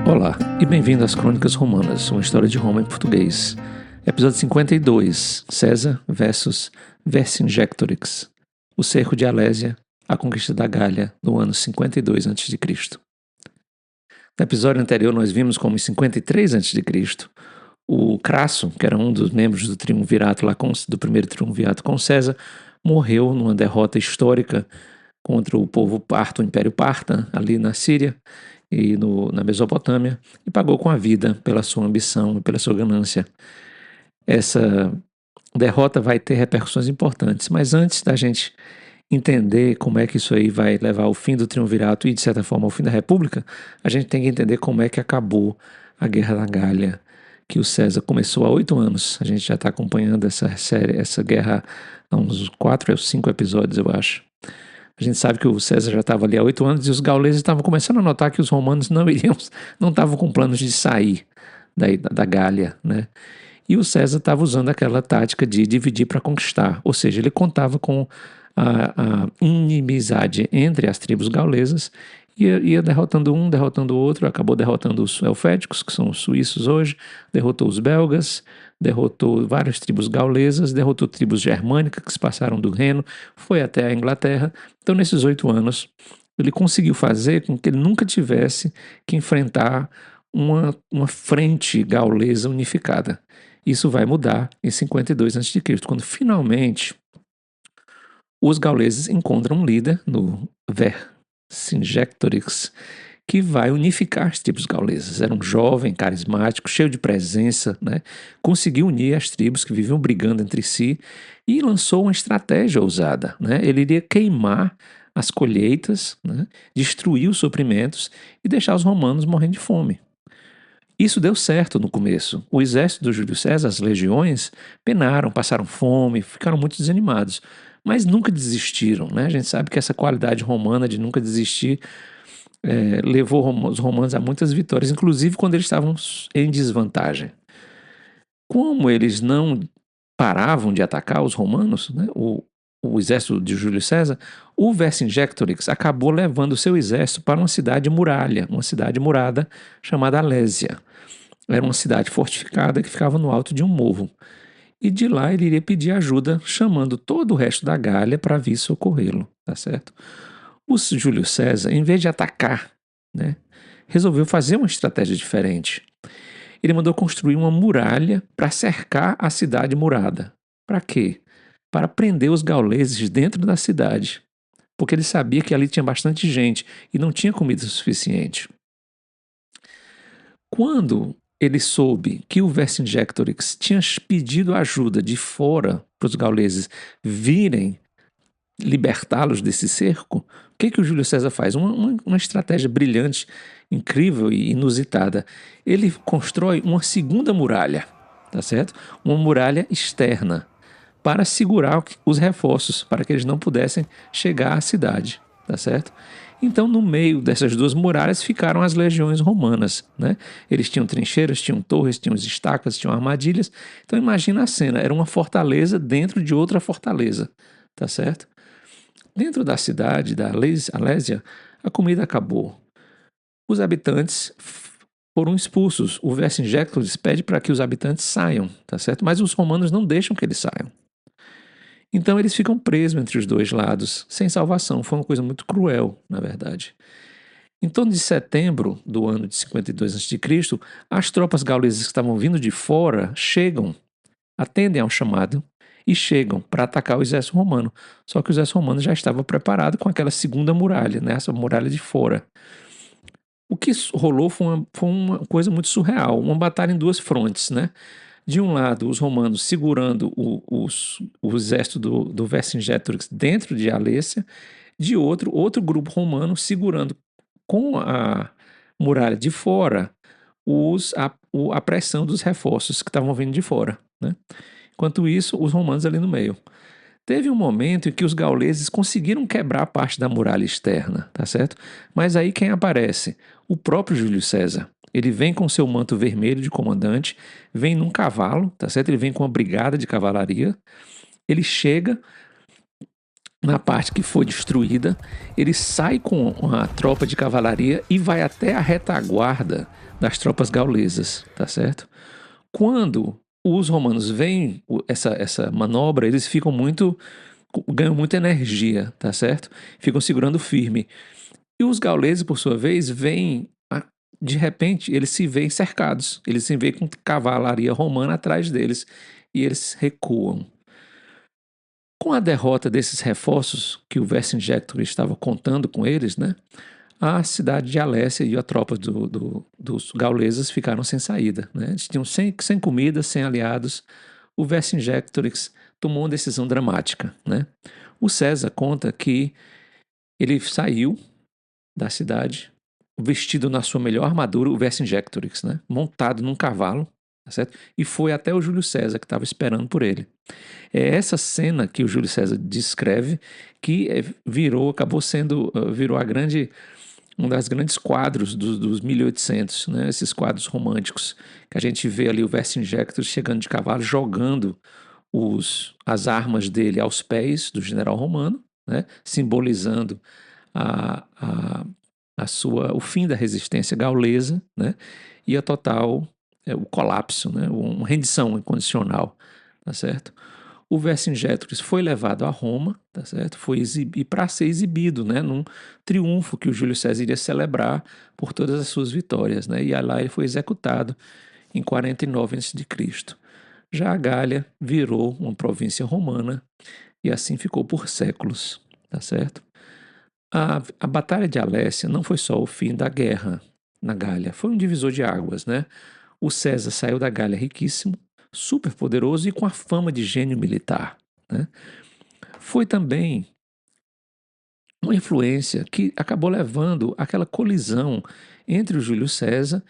Olá e bem-vindo às Crônicas Romanas, uma história de Roma em português. Episódio 52, César versus Vercingetorix, o cerco de Alésia, a conquista da Gália, no ano 52 a.C. No episódio anterior nós vimos como em 53 a.C., o Crasso, que era um dos membros do triunvirato do primeiro triunvirato com César, morreu numa derrota histórica contra o povo parto, o Império Parta, ali na Síria e na Mesopotâmia, e pagou com a vida pela sua ambição e pela sua ganância. Essa derrota vai ter repercussões importantes, mas antes da gente entender como é que isso aí vai levar ao fim do triunvirato e, de certa forma, ao fim da República, a gente tem que entender como é que acabou a Guerra da Gália, que o César começou há 8 anos. A gente já está acompanhando essa guerra há uns 4 ou 5 episódios, eu acho. A gente sabe que o César já estava ali há 8 anos e os gauleses estavam começando a notar que os romanos não estavam com planos de sair da Gália, né? E o César estava usando aquela tática de dividir para conquistar, ou seja, ele contava com a inimizade entre as tribos gaulesas, ia derrotando um, derrotando o outro, acabou derrotando os helvéticos, que são os suíços hoje, derrotou os belgas, derrotou várias tribos gaulesas, derrotou tribos germânicas que se passaram do Reno, foi até a Inglaterra. Então, nesses 8 anos, ele conseguiu fazer com que ele nunca tivesse que enfrentar uma frente gaulesa unificada. Isso vai mudar em 52 a.C., quando finalmente os gauleses encontram um líder no Vercingetorix que vai unificar as tribos gaulesas. Era um jovem, carismático, cheio de presença, né? Conseguiu unir as tribos que viviam brigando entre si e lançou uma estratégia ousada, né? Ele iria queimar as colheitas, né? Destruir os suprimentos e deixar os romanos morrendo de fome. Isso deu certo no começo. O exército do Júlio César, as legiões, penaram, passaram fome, ficaram muito desanimados, mas nunca desistiram, né? A gente sabe que essa qualidade romana de nunca desistir levou os romanos a muitas vitórias, inclusive quando eles estavam em desvantagem. Como eles não paravam de atacar os romanos, né, o exército de Júlio César, o Vercingetorix acabou levando o seu exército para uma cidade muralha, uma cidade murada chamada Alésia. Era uma cidade fortificada que ficava no alto de um morro. E de lá ele iria pedir ajuda, chamando todo o resto da Gália para vir socorrê-lo, tá certo? O Júlio César, em vez de atacar, né, resolveu fazer uma estratégia diferente. Ele mandou construir uma muralha para cercar a cidade murada. Para quê? Para prender os gauleses dentro da cidade, porque ele sabia que ali tinha bastante gente e não tinha comida suficiente. Quando ele soube que o Vercingetorix tinha pedido ajuda de fora para os gauleses virem libertá-los desse cerco, o que o Júlio César faz? Uma estratégia brilhante, incrível e inusitada. Ele constrói uma segunda muralha, tá certo? Uma muralha externa para segurar os reforços, para que eles não pudessem chegar à cidade, tá certo? Então, no meio dessas duas muralhas ficaram as legiões romanas, né? Eles tinham trincheiras, tinham torres, tinham estacas, tinham armadilhas. Então, imagina a cena, era uma fortaleza dentro de outra fortaleza, tá certo? Dentro da cidade, da Alésia, a comida acabou. Os habitantes foram expulsos. O Vercingetorix pede para que os habitantes saiam, tá certo? Mas os romanos não deixam que eles saiam. Então eles ficam presos entre os dois lados, sem salvação. Foi uma coisa muito cruel, na verdade. Em torno de setembro do ano de 52 a.C., as tropas gaulesas que estavam vindo de fora atendem ao chamado e chegam para atacar o exército romano. Só que o exército romano já estava preparado com aquela segunda muralha, né? Essa muralha de fora. O que rolou foi uma coisa muito surreal, uma batalha em duas frontes, né? De um lado, os romanos segurando o exército do Vercingetorix dentro de Alésia, de outro grupo romano segurando com a muralha de fora a pressão dos reforços que estavam vindo de fora, né? Enquanto isso, os romanos ali no meio. Teve um momento em que os gauleses conseguiram quebrar parte da muralha externa, tá certo? Mas aí quem aparece? O próprio Júlio César. Ele vem com seu manto vermelho de comandante, vem num cavalo, tá certo? Ele vem com uma brigada de cavalaria. Ele chega na parte que foi destruída, ele sai com a tropa de cavalaria e vai até a retaguarda das tropas gaulesas, tá certo? Quando os romanos veem essa manobra, eles ganham muita energia, tá certo? Ficam segurando firme. E os gauleses, por sua vez, de repente, eles se veem cercados, eles se veem com cavalaria romana atrás deles e eles recuam. Com a derrota desses reforços que o Vercingetorix estava contando com eles, né, a cidade de Alésia e a tropa dos gauleses ficaram sem saída. Né? Eles tinham sem comida, sem aliados. O Vercingetorix tomou uma decisão dramática. Né? O César conta que ele saiu da cidade vestido na sua melhor armadura, o Vercingetorix, né? Montado num cavalo, tá certo? E foi até o Júlio César que estava esperando por ele. É essa cena que o Júlio César descreve que virou um das grandes quadros dos 1800, né? Esses quadros românticos que a gente vê ali o Vercingetorix chegando de cavalo, jogando as armas dele aos pés do general romano, né? Simbolizando o fim da resistência gaulesa, né? E o colapso, né? Uma rendição incondicional, tá certo? O Vercingetorix foi levado a Roma, tá certo? E para ser exibido, né? Num triunfo que o Júlio César iria celebrar por todas as suas vitórias, né? E lá ele foi executado em 49 a.C. Já a Gália virou uma província romana e assim ficou por séculos, tá certo? A Batalha de Alésia não foi só o fim da guerra na Gália, foi um divisor de águas, né? O César saiu da Gália riquíssimo, super poderoso e com a fama de gênio militar, né? Foi também uma influência que acabou levando àquela colisão entre o Júlio César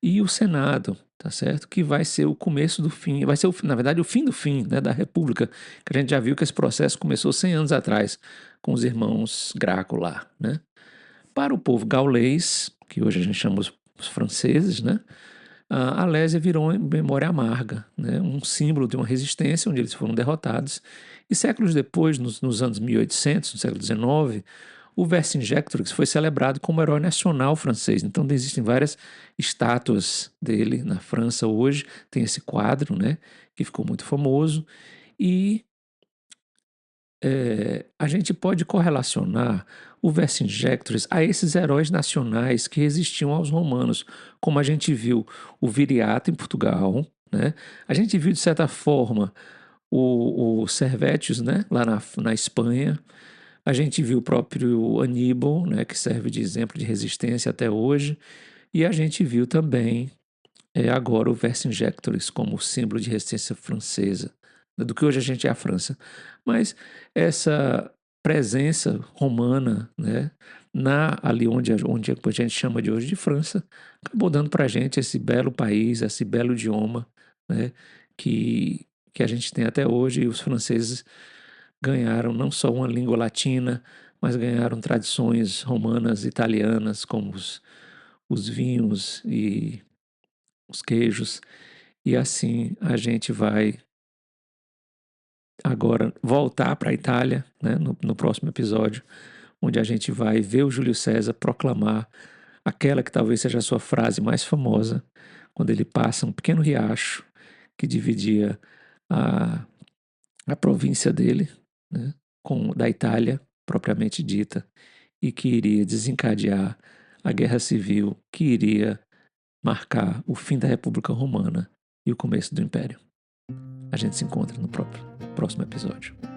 e o Senado, tá certo? Que vai ser o começo do fim, vai ser, na verdade, o fim do fim, né, da República, que a gente já viu que esse processo começou 100 anos atrás, com os irmãos Graco lá, né? Para o povo gaulês, que hoje a gente chama os franceses, né? A Alésia virou uma memória amarga, né? Um símbolo de uma resistência onde eles foram derrotados. E séculos depois, nos anos 1800, no século XIX, o Vercingetorix foi celebrado como herói nacional francês. Então existem várias estátuas dele na França hoje. Tem esse quadro, né, que ficou muito famoso. E a gente pode correlacionar o Vercingetorix a esses heróis nacionais que resistiam aos romanos, como a gente viu o Viriato em Portugal, né? A gente viu, de certa forma, o Servétios, né, lá na Espanha. A gente viu o próprio Aníbal, né, que serve de exemplo de resistência até hoje. E a gente viu também agora o Vercingetorix como símbolo de resistência francesa, do que hoje a gente é a França. Mas essa presença romana, né, ali onde a gente chama de hoje de França, acabou dando para a gente esse belo país, esse belo idioma, né, que a gente tem até hoje. E os franceses ganharam não só uma língua latina, mas ganharam tradições romanas, italianas, como os vinhos e os queijos. E assim a gente vai agora voltar para a Itália, né, no próximo episódio, onde a gente vai ver o Júlio César proclamar aquela que talvez seja a sua frase mais famosa, quando ele passa um pequeno riacho que dividia a província dele, né, da Itália propriamente dita, e que iria desencadear a guerra civil que iria marcar o fim da República Romana e o começo do Império. A gente se encontra no próximo episódio.